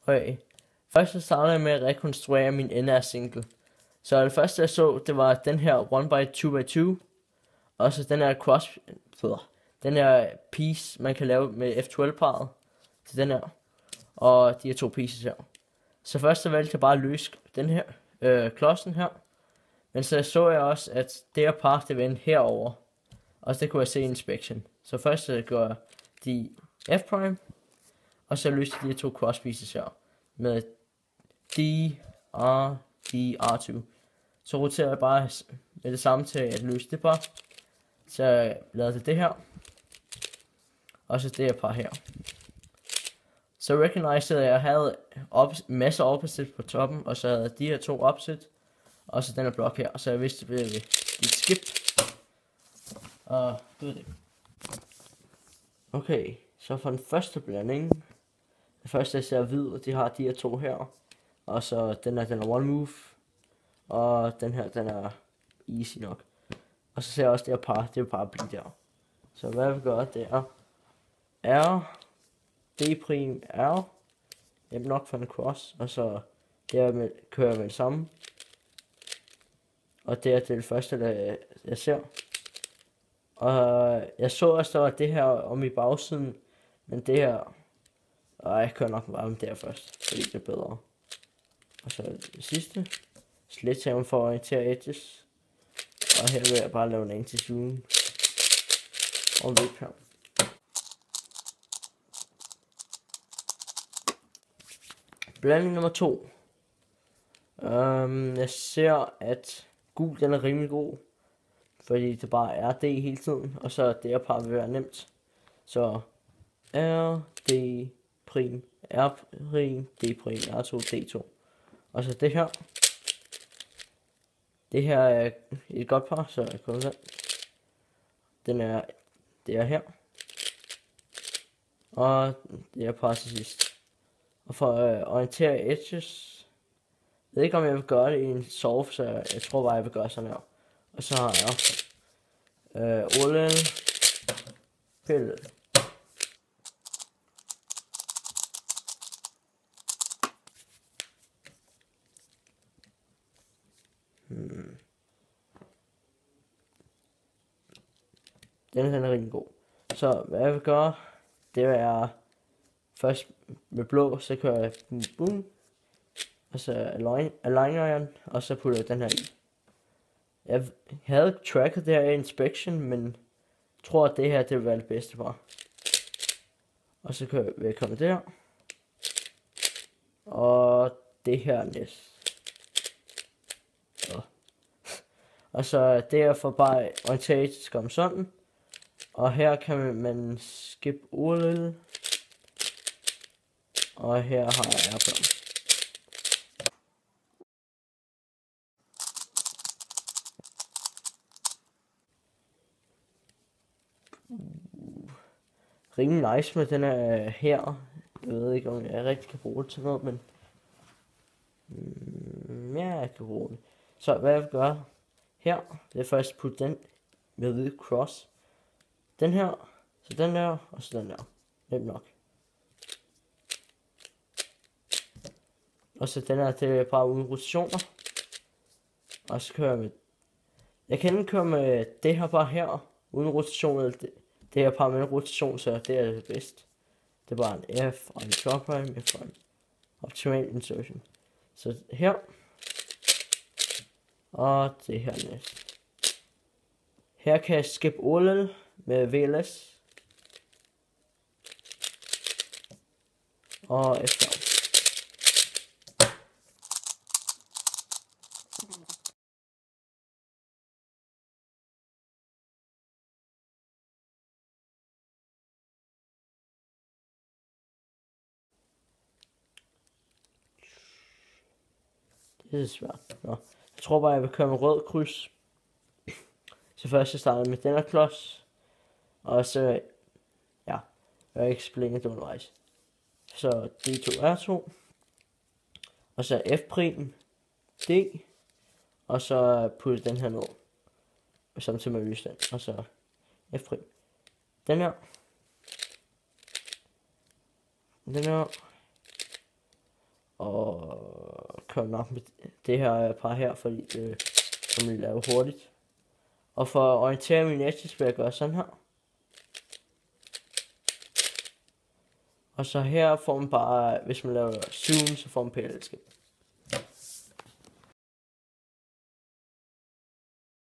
Okay. Først så startede jeg med at rekonstruere min NR single. Så det første jeg så, det var den her 1x2x2. Og så den her den her piece, man kan lave med F12-parret. Til den her. Og de her to pieces her. Så først så valgte jeg bare at løse den her, klodsen her. Men så jeg også, at det her par, det vendte herover. Og så det kunne jeg se i inspection. Så først så gør jeg de F', og så løste de her to cross pieces her. Med D, R, D, R2. Så roterer jeg bare med det samme til at løse det par. Så jeg lavede det her. Og så det her par her. Så recognizede jeg havde masser af opposite på toppen, og så havde de her to opposite, og så den her blok her, så jeg vidste, det blev et skip. Og det var det. Okay, så for den første blanding, det første jeg ser hvid, og de har de her to her, og så den er one move, og den her, den er easy nok. Og så ser jeg også det her par, det er bare blive der. Så hvad jeg vil gøre, det er R, D', R, jeg nok for en cross, og så der kører jeg med det samme. Og det er det første, jeg ser. Og jeg så også, der var det her om i bagsiden, men det her, og jeg kører nok bare med det her først, fordi det er bedre. Og så det sidste, sledgehammer for at orientere edges. Og her vil jeg bare lave en anti-zoom og whip her. Blanding nummer 2. Jeg ser, at gul den er rimelig god, fordi det bare er D hele tiden, og så det her par vil være nemt. Så R, D, prim, R, prim, D, prim, R2, D2. Og så det her. Det her er et godt par, så jeg kommer den. Det er her. Og det er par til sidst. Og for at orientere edges, jeg ved ikke om jeg vil gøre det i en solve, så jeg tror bare jeg vil gøre sådan her. Og så har jeg olden, pille. Den er rimelig god. Så hvad jeg vil gøre, det er først med blå, så kører jeg boom, og så aligner jeg den, og så putter jeg den her i. Jeg havde tracket det her i inspection, men jeg tror at det her, det vil være det bedste par. Og så vil jeg komme der. Og det her næste. Og så det her for bare orientage skal komme sådan. Og her kan man skip OLL. Og her har jeg Airplane. Rimelig nice med den her. Jeg ved ikke om jeg rigtig kan bruge det til noget, men ja, jeg kan bruge det. Så hvad jeg vil gøre her, det er først putte den med hvid cross. Den her, så den der, og så den der. Nemt nok. Og så den her, det er bare uden rotationer. Og så kører jeg med, jeg kan køre med det her bare her, uden rotation, eller det her par med rotation, så det er det bedste. Det er bare en F og en dropper med for en optimal insertion. Så her. Og det her næste. Her kan jeg skip OLL med VLS. Og F. Det er svært. Nå. Jeg tror bare, jeg vil køre med rød kryds. Så først jeg starter med den her klods. Og så, ja, jeg explainer det undervejs. Så D2, R2. Og så F', D. Og så putte den her ned. Og samtidig med lyse den. Og så F'. Den her. Den her. Og kører nok med det her par her, fordi det kan man lave hurtigt. Og for at orientere min edges vil jeg gøre sådan her. Og så her får man bare, hvis man laver zoom, så får man parallelskab.